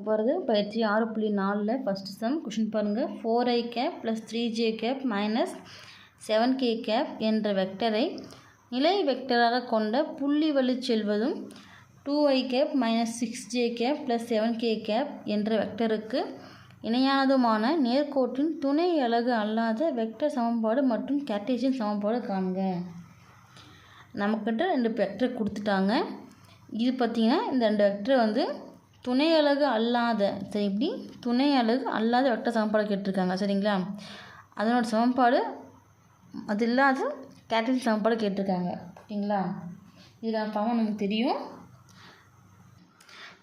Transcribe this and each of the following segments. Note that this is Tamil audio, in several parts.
போகிறது பயிற்சி 6.4 ஃபஸ்ட் சம். கொஷின் பாருங்கள். 4i cap plus 3j cap minus 7k cap என்ற வெக்டரை நிலை வெக்டராக கொண்ட புள்ளி வழி செல்வதும் 2i cap minus 6j cap plus 7k cap என்ற வெக்டருக்கு இணையானதுமான நேர்கோட்டின் துணை அலகு அல்லாத வெக்டர் சமன்பாடு மற்றும் கார்ட்டீசியன் சமன்பாடு காண்க. நம்மக்கிட்ட 2 வெக்டர் கொடுத்துட்டாங்க. இது பார்த்திங்கன்னா இந்த 2 வெக்டர் துணை அலகு அல்லாத, சரி, இப்படி துணை அலகு அல்லாத வெக்டர் சமன்பாடு கேட்டிருக்காங்க. சரிங்களா? அதனோட சமன்பாடு அது இல்லாத கார்ட்டீசியன் சமன்பாடு கேட்டிருக்காங்க. ஓகேங்களா? இதுக்கான ஃபார்ம் நமக்கு தெரியும்.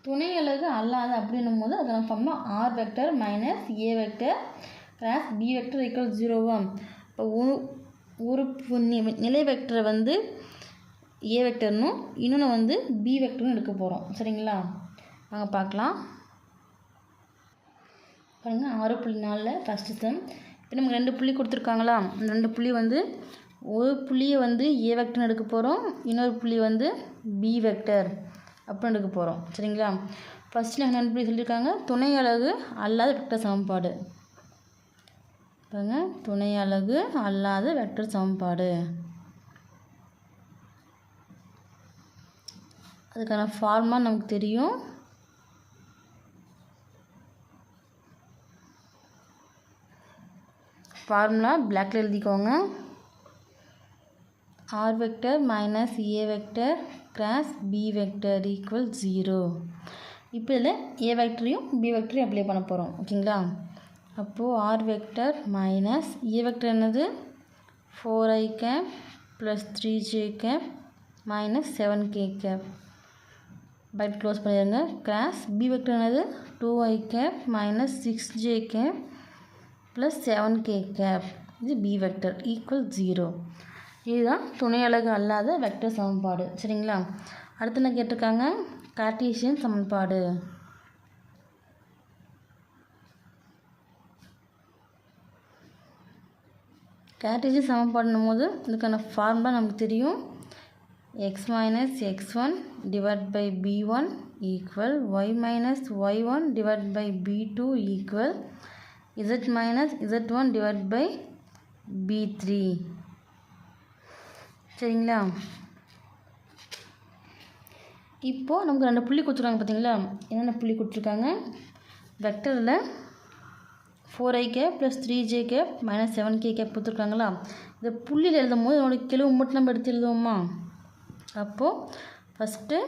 துணை அலகு அல்லாத அப்படின்னும் போது அதுக்கான ஃபார்ம்னா R vector minus A vector cross B vector equal 0. இப்போ ஒரு நிலை வெக்டரை ஏ வெக்டர்னும் இன்னொன்று பி வெக்டர்னு எடுக்க போகிறோம். சரிங்களா? வாங்க பார்க்கலாம். பாருங்கள், 6.4 ஃபஸ்ட்டு சம். இப்போ நமக்கு 2 புள்ளி கொடுத்துருக்காங்களா? அந்த 2 புள்ளி ஒரு புள்ளியை ஏ வெக்டர்னு எடுக்க போகிறோம், இன்னொரு புள்ளி பி வெக்டர் அப்படின்னு எடுக்க போகிறோம். சரிங்களா? ஃபஸ்ட்டு நாங்கள் 2 புள்ளி சொல்லியிருக்காங்க. துணை அலகு அல்லாத வெக்டர் சமன்பாடு. பாருங்க, துணை அலகு அல்லாத வெக்டர் சமன்பாடு. அதுக்கான ஃபார்முலா நமக்கு தெரியும். ஃபார்முலா பிளாக்ல எழுதிக்கோங்க. R vector minus A vector cross B vector equal 0. இப்போ இதில் ஏ வெக்டரையும் பி வெக்டரையும் அப்ளை பண்ண போகிறோம். ஓகேங்களா? அப்போது R vector minus A vector என்னது 4i cap plus 3j cap minus 7k cap பைட் க்ளோஸ் பண்ணிடுங்க. கிராஸ் பி வெக்டர் என்னது 2i cap minus 6j cap plus 7k cap, இது பி வெக்டர் ஈக்குவல் 0. இதுதான் துணை அலகு அல்லாத வெக்டர் சமன்பாடு. சரிங்களா? அடுத்து என்ன கேட்டிருக்காங்க? கார்ட்டீசியன் சமன்பாடு. கார்ட்டீசியன் சமன்பாடுன்னும் போது இதுக்கான ஃபார்முலா நமக்கு தெரியும். x minus x1 divide by b1 equal y minus y1 divide by b2 equal z minus z1 divide by b3. சரிங்களா? இப்போது நமக்கு 2 புள்ளி கொடுத்துருக்காங்க. பார்த்தீங்களா? என்னென்ன புள்ளி கொடுத்துருக்காங்க? வெக்டரில் 4i cap plus 3j cap minus 7k cap கொடுத்துருக்காங்களா? இந்த புள்ளியில் எழுதும் போது என்னோடய கெழுவு மட்டும் நம்ம எடுத்து எழுதுவோமா? அப்போது ஃபஸ்ட்டு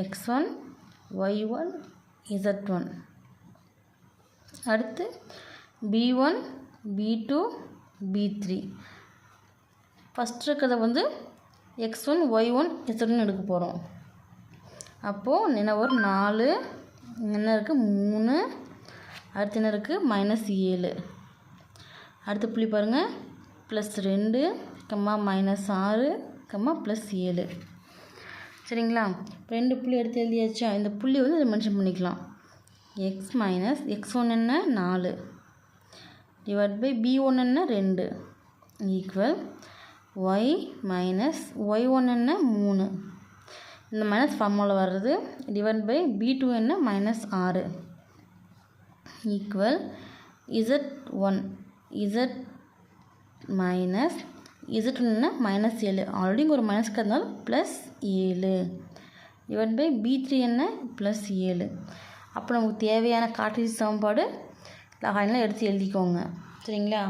x1 y1 z1, அடுத்து b1 b2 b3. ஃபஸ்ட்டு இருக்கிறத x1 y1 z1 எடுக்க போகிறோம். அப்போது என்ன ஒரு 4, என்ன இருக்குது 3, அடுத்து என்ன இருக்குது -7. அடுத்த புள்ளி பாருங்கள், +2, மைனஸ் 6, +7. சரிங்களா? 2 புள்ளி எடுத்து எழுதியாச்சா? இந்த புள்ளி இதை மென்ஷன் பண்ணிக்கலாம். x மைனஸ் x1 என்ன 4 டிவைட் பை b1 என்ன 2 ஈக்குவல் y மைனஸ் y1 என்ன 3, இந்த மைனஸ் ஃபார்முலா வர்றது, டிவைட் பை b2 என்ன -6 equal z1 z minus z1 என்ன -7, ஆல்ரெடி இங்கே ஒரு மைனஸ் இருக்கிறதுனால +7 டிவைட் பை b3 என்ன +7. அப்போ நமக்கு தேவையான கார்ட்டீசியன் சமன்பாடு லைனில் எடுத்து எழுதிக்கோங்க. சரிங்களா?